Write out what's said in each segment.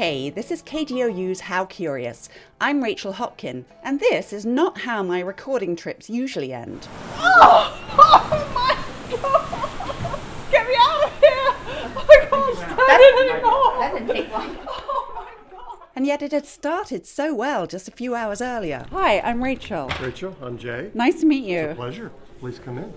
Hey, this is KGOU's How Curious. I'm Rachel Hopkin, and this is not how my recording trips usually end. Oh my god! Get me out of here! I can't stand it anymore! That didn't take long. Oh my god! And yet it had started so well just a few hours earlier. Hi, I'm Rachel. Rachel, I'm Jay. Nice to meet you. Pleasure. Please come in.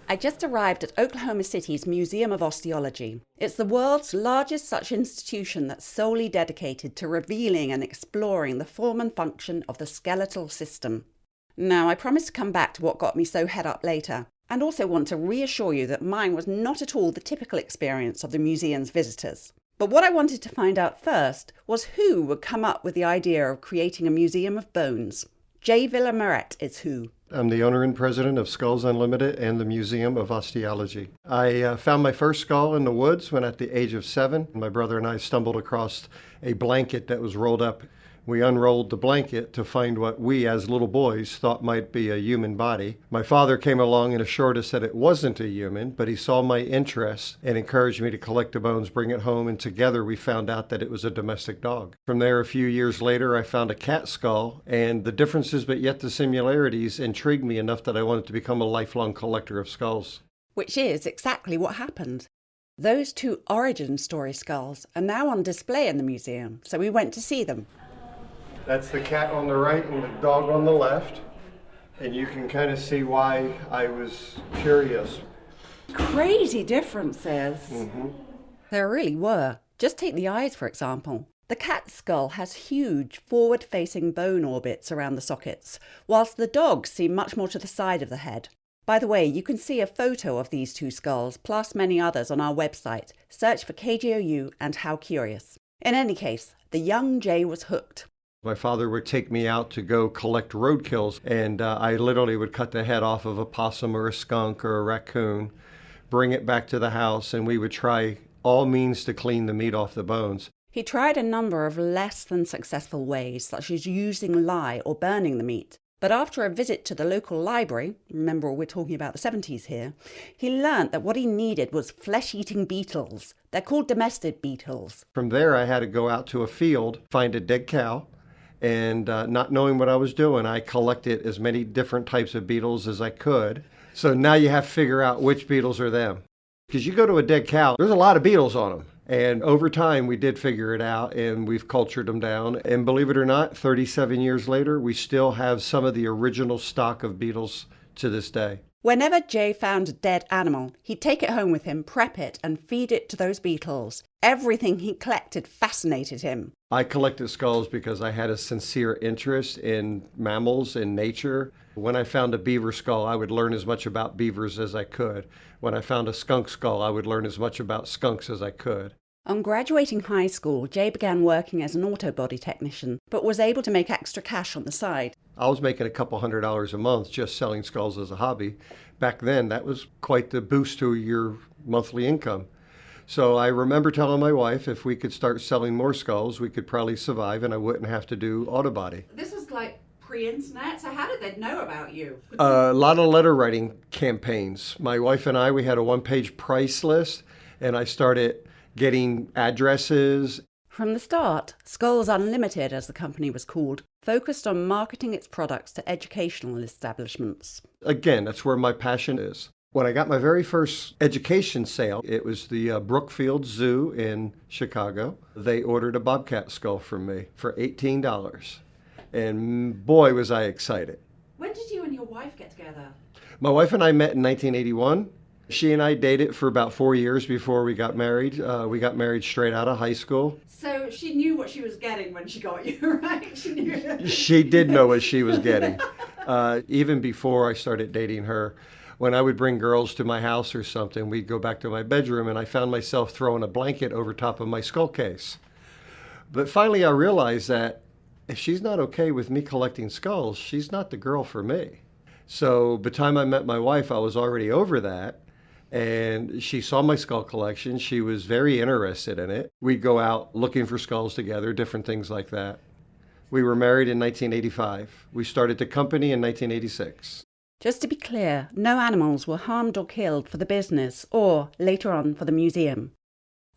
I just arrived at Oklahoma City's Museum of Osteology. It's the world's largest such institution that's solely dedicated to revealing and exploring the form and function of the skeletal system. Now, I promise to come back to what got me so head up later, and also want to reassure you that mine was not at all the typical experience of the museum's visitors. But what I wanted to find out first was who would come up with the idea of creating a museum of bones. Jay Villamaret is who. I'm the owner and president of Skulls Unlimited and the Museum of Osteology. I found my first skull in the woods when at the age of 7. My brother and I stumbled across a blanket that was rolled up. We unrolled the blanket to find what we as little boys thought might be a human body. My father came along and assured us that it wasn't a human, but he saw my interest and encouraged me to collect the bones, bring it home, and together we found out that it was a domestic dog. From there, a few years later, I found a cat skull, and the differences but yet the similarities intrigued me enough that I wanted to become a lifelong collector of skulls. Which is exactly what happened. Those two origin story skulls are now on display in the museum, so we went to see them. That's the cat on the right and the dog on the left. And you can kind of see why I was curious. Crazy differences. There really were. Just take the eyes, for example. The cat skull has huge forward-facing bone orbits around the sockets, whilst the dogs seem much more to the side of the head. By the way, you can see a photo of these two skulls, plus many others, on our website. Search for KGOU and How Curious. In any case, the young Jay was hooked. My father would take me out to go collect roadkills, and I literally would cut the head off of a possum or a skunk or a raccoon, bring it back to the house, and we would try all means to clean the meat off the bones. He tried a number of less than successful ways, such as using lye or burning the meat. But after a visit to the local library, remember we're talking about the 70s here, he learnt that what he needed was flesh-eating beetles. They're called domestic beetles. From there, I had to go out to a field, find a dead cow, and not knowing what I was doing, I collected as many different types of beetles as I could. So now you have to figure out which beetles are them. Because you go to a dead cow, there's a lot of beetles on them. And over time, we did figure it out, and we've cultured them down. And believe it or not, 37 years later, we still have some of the original stock of beetles to this day. Whenever Jay found a dead animal, he'd take it home with him, prep it, and feed it to those beetles. Everything he collected fascinated him. I collected skulls because I had a sincere interest in mammals and nature. When I found a beaver skull, I would learn as much about beavers as I could. When I found a skunk skull, I would learn as much about skunks as I could. On graduating high school, Jay began working as an auto body technician, but was able to make extra cash on the side. I was making a couple $100s a month just selling skulls as a hobby. Back then, that was quite the boost to your monthly income. So I remember telling my wife if we could start selling more skulls, we could probably survive and I wouldn't have to do auto body. This was like pre-internet, so how did they know about you? A lot of letter writing campaigns. My wife and I, we had a one-page price list, and I started getting addresses. From the start, Skulls Unlimited, as the company was called, focused on marketing its products to educational establishments. Again, that's where my passion is. When I got my very first education sale, it was the Brookfield Zoo in Chicago. They ordered a bobcat skull from me for $18. And boy, was I excited. When did you and your wife get together? My wife and I met in 1981. She and I dated for about 4 years before we got married. We got married straight out of high school. So she knew what she was getting when she got you, right? She knew. She did know what she was getting. Even before I started dating her, when I would bring girls to my house or something, we'd go back to my bedroom and I found myself throwing a blanket over top of my skull case. But finally I realized that if she's not okay with me collecting skulls, she's not the girl for me. So by the time I met my wife, I was already over that. And she saw my skull collection. She was very interested in it. We'd go out looking for skulls together, different things like that. We were married in 1985. We started the company in 1986. Just to be clear, no animals were harmed or killed for the business or, later on, for the museum.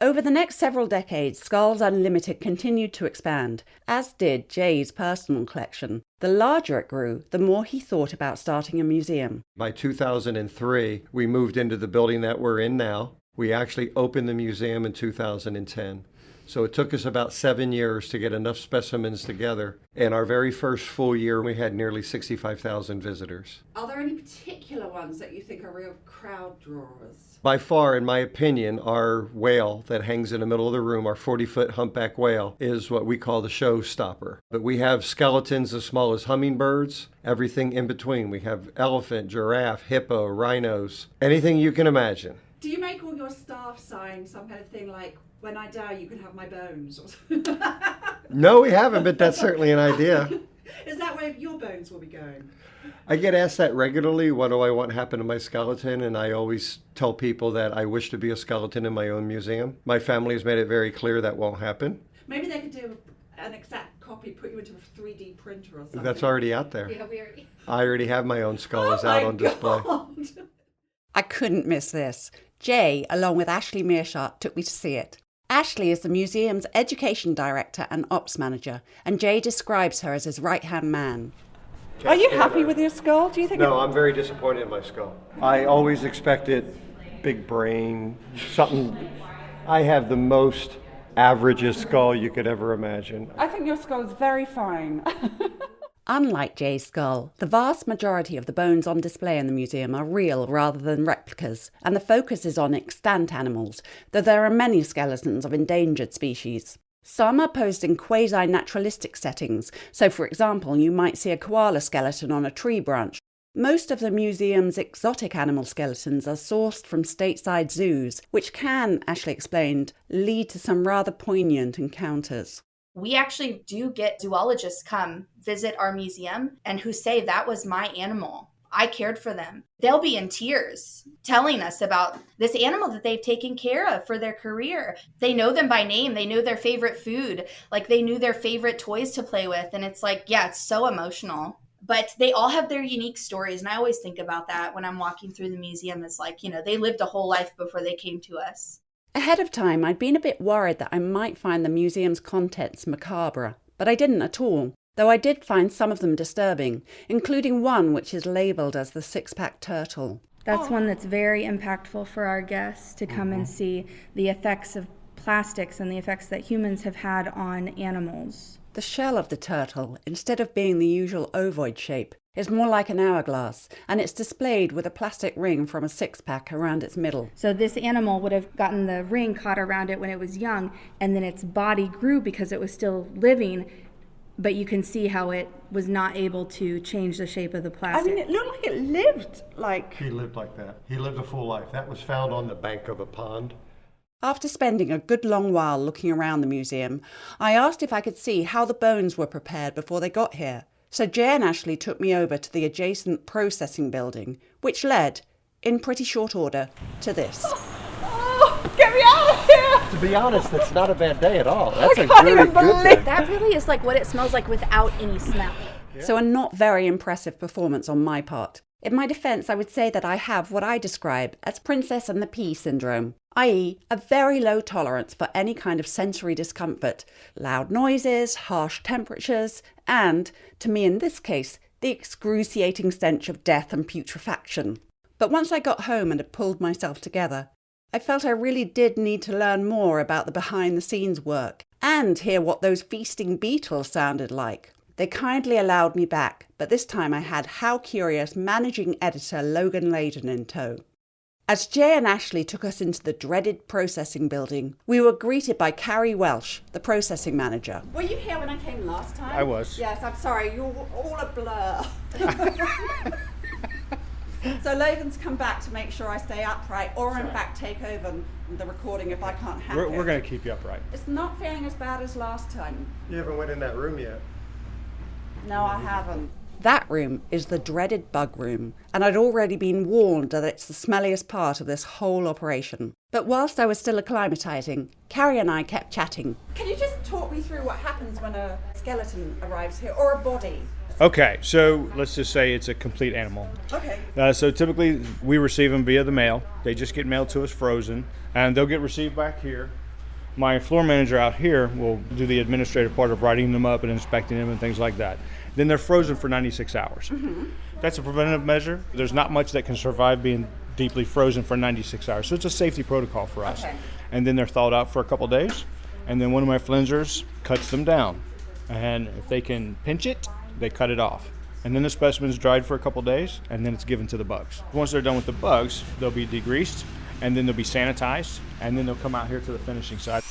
Over the next several decades, Skulls Unlimited continued to expand, as did Jay's personal collection. The larger it grew, the more he thought about starting a museum. By 2003, we moved into the building that we're in now. We actually opened the museum in 2010. So it took us about 7 years to get enough specimens together. In our very first full year, we had nearly 65,000 visitors. Are there any particular ones that you think are real crowd drawers? By far, in my opinion, our whale that hangs in the middle of the room, our 40-foot humpback whale, is what we call the showstopper. But we have skeletons as small as hummingbirds, everything in between. We have elephant, giraffe, hippo, rhinos, anything you can imagine. Do you make all your staff sign some kind of thing like, when I die, you can have my bones? No, we haven't, but that's certainly an idea. Is that where your bones will be going? I get asked that regularly, what do I want to happen to my skeleton? And I always tell people that I wish to be a skeleton in my own museum. My family has made it very clear that won't happen. Maybe they could do an exact copy, put you into a 3D printer or something. That's already out there. Yeah, we already... I already have my own skull out on display. I couldn't miss this. Jay, along with Ashley Mearshart, took me to see it. Ashley is the museum's education director and ops manager, and Jay describes her as his right-hand man. Are you happy with your skull? Do you think? No, I'm very disappointed in my skull. I always expected big brain, something. I have the most averagest skull you could ever imagine. I think your skull is very fine. Unlike Jay's skull, the vast majority of the bones on display in the museum are real rather than replicas, and the focus is on extant animals, though there are many skeletons of endangered species. Some are posed in quasi-naturalistic settings, so for example you might see a koala skeleton on a tree branch. Most of the museum's exotic animal skeletons are sourced from stateside zoos, which can, Ashley explained, lead to some rather poignant encounters. We actually do get zoologists come visit our museum and who say that was my animal. I cared for them. They'll be in tears telling us about this animal that they've taken care of for their career. They know them by name. They know their favorite food. Like they knew their favorite toys to play with. And it's like, yeah, it's so emotional. But they all have their unique stories. And I always think about that when I'm walking through the museum. It's like, they lived a whole life before they came to us. Ahead of time, I'd been a bit worried that I might find the museum's contents macabre, but I didn't at all, though I did find some of them disturbing, including one which is labelled as the six-pack turtle. That's one that's very impactful for our guests to come and see the effects of plastics and the effects that humans have had on animals. The shell of the turtle, instead of being the usual ovoid shape, is more like an hourglass, and it's displayed with a plastic ring from a six-pack around its middle. So this animal would have gotten the ring caught around it when it was young, and then its body grew because it was still living, but you can see how it was not able to change the shape of the plastic. I mean, it looked like it lived like... He lived like that. He lived a full life. That was found on the bank of a pond. After spending a good long while looking around the museum, I asked if I could see how the bones were prepared before they got here. So Jay and Ashley took me over to the adjacent processing building, which led, in pretty short order, to this. Oh, get me out of here! To be honest, that's not a bad day at all. That's a can't very even good believe day. That really is like what it smells like without any smell. So a not very impressive performance on my part. In my defence, I would say that I have what I describe as Princess and the Pea syndrome, i.e. a very low tolerance for any kind of sensory discomfort, loud noises, harsh temperatures, and, to me in this case, the excruciating stench of death and putrefaction. But once I got home and had pulled myself together, I felt I really did need to learn more about the behind-the-scenes work and hear what those feasting beetles sounded like. They kindly allowed me back, but this time I had How Curious managing editor Logan Layden in tow. As Jay and Ashley took us into the dreaded processing building, we were greeted by Carrie Welsh, the processing manager. Were you here when I came last time? I was. Yes, I'm sorry, you're all a blur. So Logan's come back to make sure I stay upright, or in fact take over the recording if I can't hack it. We're going to keep you upright. It's not feeling as bad as last time. You haven't went in that room yet. No, I haven't. That room is the dreaded bug room, and I'd already been warned that it's the smelliest part of this whole operation. But whilst I was still acclimatising, Carrie and I kept chatting. Can you just talk me through what happens when a skeleton arrives here, or a body? Okay, so let's just say it's a complete animal. Okay. So typically we receive them via the mail. They just get mailed to us frozen, and they'll get received back here. My floor manager out here will do the administrative part of writing them up and inspecting them and things like that. Then they're frozen for 96 hours. Mm-hmm. That's a preventative measure. There's not much that can survive being deeply frozen for 96 hours. So it's a safety protocol for us. Okay. And then they're thawed out for a couple days. And then one of my flensers cuts them down. And if they can pinch it, they cut it off. And then the specimen's dried for a couple days, and then it's given to the bugs. Once they're done with the bugs, they'll be degreased, and then they'll be sanitized, and then they'll come out here to the finishing side.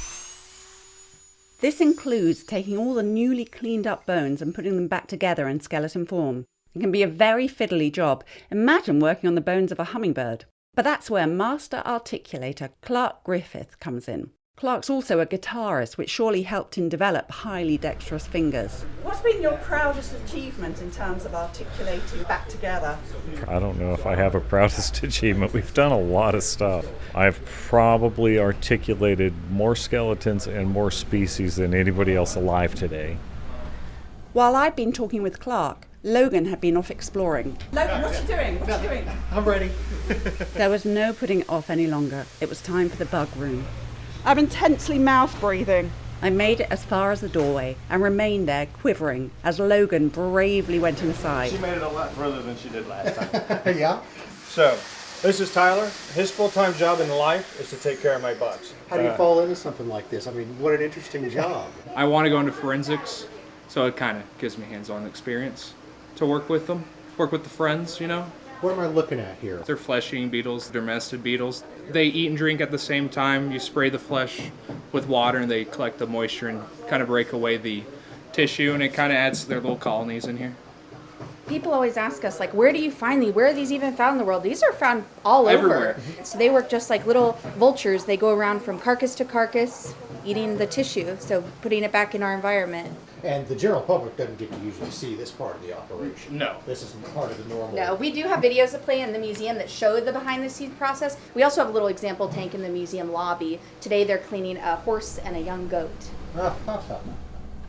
This includes taking all the newly cleaned up bones and putting them back together in skeleton form. It can be a very fiddly job. Imagine working on the bones of a hummingbird. But that's where master articulator Clark Griffith comes in. Clark's also a guitarist, which surely helped him develop highly dexterous fingers. What's been your proudest achievement in terms of articulating back together? I don't know if I have a proudest achievement. We've done a lot of stuff. I've probably articulated more skeletons and more species than anybody else alive today. While I'd been talking with Clark, Logan had been off exploring. Logan, what are you doing? What are you doing? I'm ready. There was no putting it off any longer. It was time for the bug room. I'm intensely mouth breathing. I made it as far as the doorway and remained there quivering as Logan bravely went inside. She made it a lot further than she did last time. Yeah? So, this is Tyler. His full-time job in life is to take care of my bugs. How do you fall into something like this? I mean, what an interesting job. I want to go into forensics, so it kind of gives me hands-on experience to work with them, work with the friends, you know. What am I looking at here? They're flesh-eating beetles, domestic beetles. They eat and drink at the same time. You spray the flesh with water and they collect the moisture and kind of break away the tissue, and it kind of adds to their little colonies in here. People always ask us, like, where do you find these? Where are these even found in the world? These are found all Everywhere. over. So they work just like little vultures. They go around from carcass to carcass, eating the tissue, so putting it back in our environment. And the general public doesn't get to usually see this part of the operation. No. This is part of the normal. No, we do have videos that play in the museum that show the behind-the-scenes process. We also have a little example tank in the museum lobby. Today they're cleaning a horse and a young goat.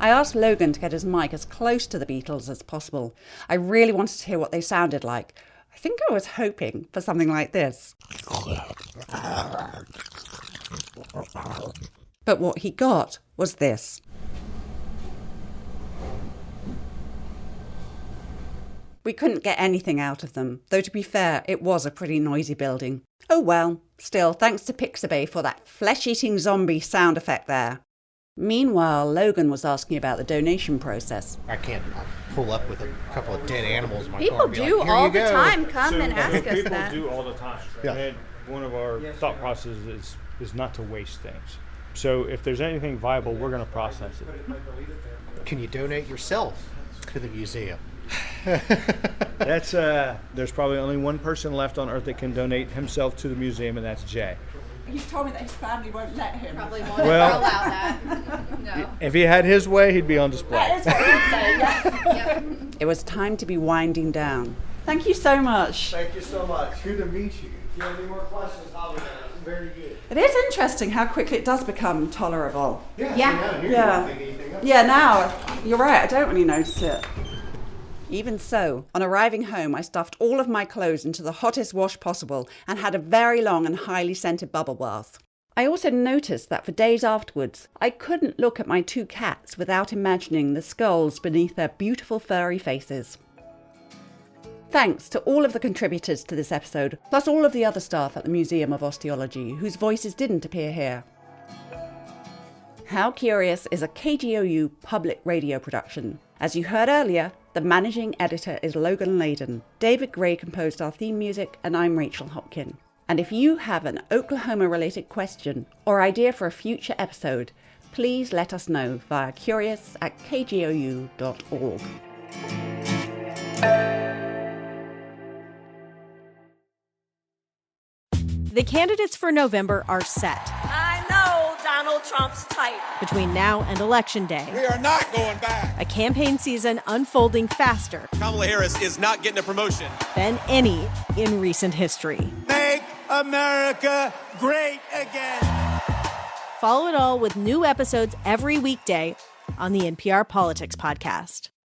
I asked Logan to get his mic as close to the beetles as possible. I really wanted to hear what they sounded like. I think I was hoping for something like this. But what he got was this. We couldn't get anything out of them, though to be fair, it was a pretty noisy building. Oh well, still, thanks to Pixabay for that flesh-eating zombie sound effect there. Meanwhile, Logan was asking about the donation process. I can't pull up with a couple of dead animals in my People car and be do like, "Here all you the go." time come and ask us People that. do all the time. Yeah. And one of our thought processes is not to waste things. So if there's anything viable, we're going to process it. Can you donate yourself to the museum? That's there's probably only one person left on Earth that can donate himself to the museum, and that's Jay. He's told me that his family won't let him. Probably won't Well- allow that. No. If he had his way, he'd be on display. That is what he'd say, yeah. Yep. It was time to be winding down. Thank you so much. Thank you so much. Good to meet you. If you have any more questions, holler at us. Very good. It is interesting how quickly it does become tolerable. Yeah. Yeah. See, down here, Yeah. You don't think anything else. Yeah, now, you're right, I don't really notice it. Even so, on arriving home, I stuffed all of my clothes into the hottest wash possible and had a very long and highly scented bubble bath. I also noticed that for days afterwards, I couldn't look at my two cats without imagining the skulls beneath their beautiful furry faces. Thanks to all of the contributors to this episode, plus all of the other staff at the Museum of Osteology, whose voices didn't appear here. How Curious is a KGOU public radio production. As you heard earlier, the managing editor is Logan Layden. David Gray composed our theme music, and I'm Rachel Hopkin. And if you have an Oklahoma-related question or idea for a future episode, please let us know via curious@kgou.org. The candidates for November are set. I know Donald Trump's type. Between now and Election Day, We are not going back. a campaign season unfolding faster Kamala Harris is not getting a promotion. than any in recent history. Make America great again. Follow it all with new episodes every weekday on the NPR Politics Podcast.